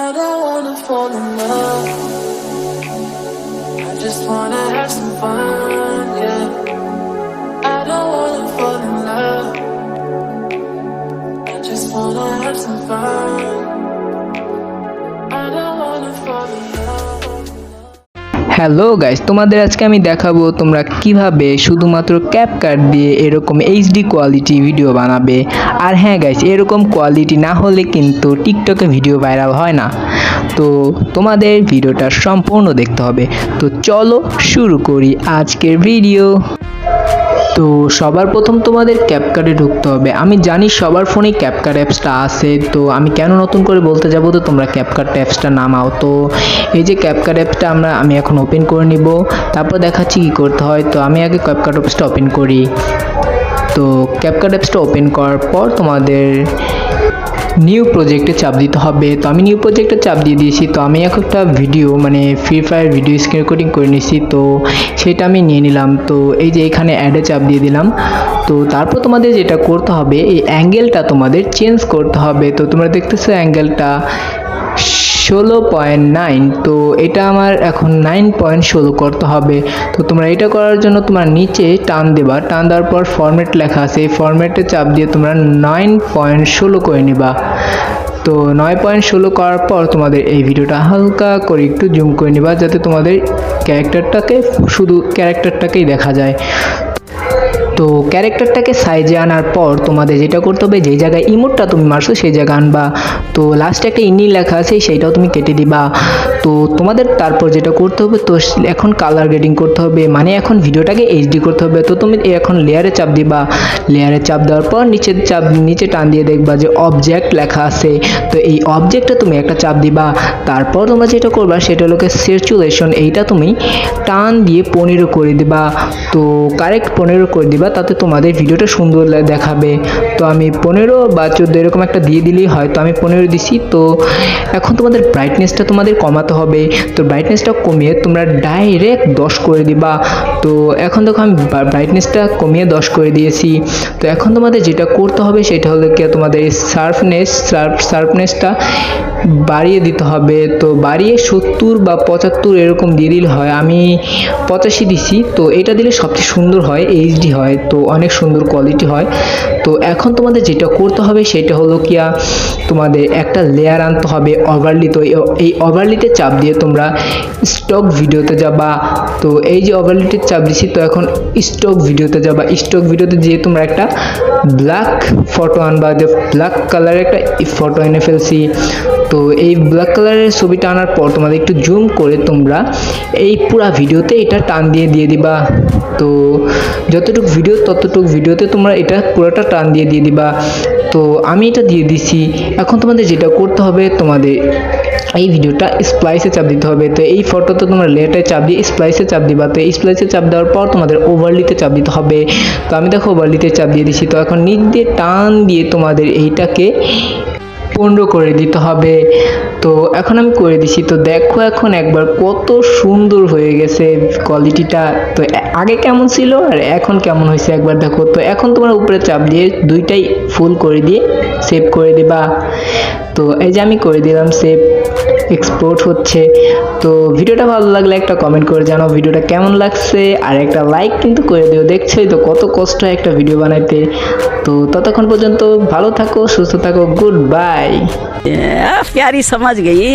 I don't wanna fall in love. I just wanna have some fun, yeah. I don't wanna fall in love. I just wanna have some fun. I don't wanna fall in love. Hello guys, তোমাদের আজকে আমি দেখাবো তোমরা কিভাবে শুধুমাত্র CapCut দিয়ে এরকম HD quality video বানাবে। আর হ্যাঁ গাইস, এরকম কোয়ালিটি না হলে কিন্তু টিকটকে ভিডিও ভাইরাল হয় না। তো তোমাদের ভিডিওটা সম্পূর্ণ দেখতে হবে। তো চলো শুরু করি আজকের ভিডিও। তো সবার প্রথম তোমাদের ক্যাপকাটে ঢুকতে হবে। আমি জানি সবার ফোনেই ক্যাপকাট অ্যাপসটা আছে, তো আমি কেন নতুন করে বলতে যাব, তো তোমরা ক্যাপকাট অ্যাপসটা নামাও। তো এই যে ক্যাপকাট অ্যাপসটা আমি এখন ওপেন করে নিব, তারপর দেখাচ্ছি কী করতে হয়। তো আমি আগে ক্যাপকাট অ্যাপসটা ওপেন করি। তো ক্যাপকাট অ্যাপসটা ওপেন করার পর তোমাদের নিউ প্রজেক্টে চাপ দিতে হবে। তো আমি নিউ প্রজেক্টে চাপ দিয়ে দিয়েছি। তো আমি একটা video free fire video screen recording করে নিয়েছি, তো সেটা আমি নিয়ে নিলাম। তো এই যে এখানে অ্যাডে চাপ দিয়ে দিলাম। তো তারপর তোমাদের যেটা করতে হবে, এই অ্যাঙ্গেলটা তোমাদের চেঞ্জ করতে হবে। তো তোমরা দেখতেছো অ্যাঙ্গেলটা 16.9, তো এটা আমার এখন 9.16 করতে হবে। তো তোমরা এটা করার জন্য তোমরা নিচে টান দেবা, টান দেওয়ার পর ফরম্যাট লেখা আছে, এই ফরম্যাটে চাপ দিয়ে তোমরা 9.16 করে নিবা। তো 9.16 করার পর তোমাদের এই ভিডিওটা হালকা করে একটু জুম করে নিবা, যাতে তোমাদের শুধু ক্যারেক্টারটাকেই দেখা যায়। তো ক্যারেক্টারটাকে সাইজে আনার পর তোমাদের যেটা করতে হবে, যেই জায়গায় ইমোটটা তুমি মারছো সেই জায়গা আনবা। তো লাস্টে একটা ইনি লেখা আছে, সেইটাও তুমি কেটে দিবা। তো তোমাদের তারপর যেটা করতে হবে, তো এখন কালার গ্রেডিং করতে হবে, এখন ভিডিওটাকে এইচডি করতে হবে। তো তুমি এখন লেয়ারে চাপ দিবা, লেয়ারে চাপ দেওয়ার পর নিচে টান দিয়ে দেখবা যে অবজেক্ট লেখা আছে। তো এই অবজেক্টটা তুমি একটা চাপ দিবা। তারপর তোমরা যেটা করবা সেটা হলো স্যাচুরেশন, এইটা তুমি টান দিয়ে 15 করে দিবা। তো কারেক্ট 15 করে দিবা, তাতে তোমাদের ভিডিওটা সুন্দর দেখাবে। তো আমি 15 বা 14 এরকম একটা দিয়ে দিলেই হয়। তো আমি 15 দিছি। তো এখন তোমাদের ব্রাইটনেসটা তোমাদের কমাতে হবে। তো ব্রাইটনেসটা কমিয়ে তোমরা ডাইরেক্ট 10 করে দিবা। তো এখন দেখো আমি ব্রাইটনেসটা কমিয়ে 10 করে দিয়েছি। তো এখন তোমাদের যেটা করতে হবে সেটা হলো কি, তোমাদের এই শার্পনেসটা বাড়িয়ে দিতে হবে। তো বাড়িয়ে 70 বা 75 এরকম দিয়ে দিলে হয়। আমি 85 দিছি। তো এটা দিলে সবচেয়ে সুন্দর হয়, এইচডি হয়, তো অনেক সুন্দর কোয়ালিটি হয়। তো এখন তোমাদের যেটা করতে হবে সেটা হলো কিয়া, তোমাদের একটা লেয়ার আনতে হবে, ওভারলি। তো এই ওভারলিতে চাপ দিয়ে তোমরা স্টক ভিডিওতে যাবা। তো এই যে ওভারলিতে চাপ দিছি, তো এখন স্টক ভিডিওতে যাবা। স্টক ভিডিওতে যেয়ে তোমরা একটা ব্ল্যাক ফটো আনবা, যে ব্ল্যাক কালারের একটা ফটো এনে ফেলছি। তো এই ব্ল্যাক কালারের ছবিটা আনার পর তোমাদের একটু জুম করে তোমরা এই পুরা ভিডিওতে এটা টান দিয়ে দিবা। তো যতটুকু ভিডিও ততটুকু ভিডিওতে তোমরা এটা পুরোটা টান দিয়ে দিবা। তো আমি এটা দিয়ে দিছি। এখন তোমাদের যেটা করতে হবে, তোমাদের এই ভিডিওটা স্প্লাইসে চাপ দিতে হবে। তো এই ফটোতে তোমরা লেয়ারটায় চাপ দিয়ে স্প্লাইসে চাপ দিবা। তো এই স্প্লাইসে চাপ দেওয়ার পর তোমাদের ওভারলিতে চাপ দিতে হবে। তো আমি দেখো ওভারলিতে চাপ দিয়ে দিছি। তো এখন নিচ দিয়ে টান দিয়ে তোমাদের এইটাকে 15 করে দিতে হবে। তো এখন আমি করে দিছি। তো দেখো এখন একবার কত সুন্দর হয়ে গেছে কোয়ালিটিটা। তো আগে কেমন ছিল আর এখন কেমন হয়েছে একবার দেখো। তো এখন তোমরা উপরে চাপ দিয়ে দুইটাই ফুল করে দিয়ে সেভ করে দিবা। তো এই যে আমি করে দিলাম সেভ, এক্সপোর্ট হচ্ছে। তো ভিডিওটা ভালো লাগলে একটা কমেন্ট করে জানাও ভিডিওটা কেমন লাগছে, আর একটা লাইক কিন্তু করে দিও। দেখছোই তো কত কষ্ট হয় একটা ভিডিও বানাইতে। তো ততক্ষণ পর্যন্ত ভালো থাকো, সুস্থ থাকো, গুড বাই। प्यारी समझ गई।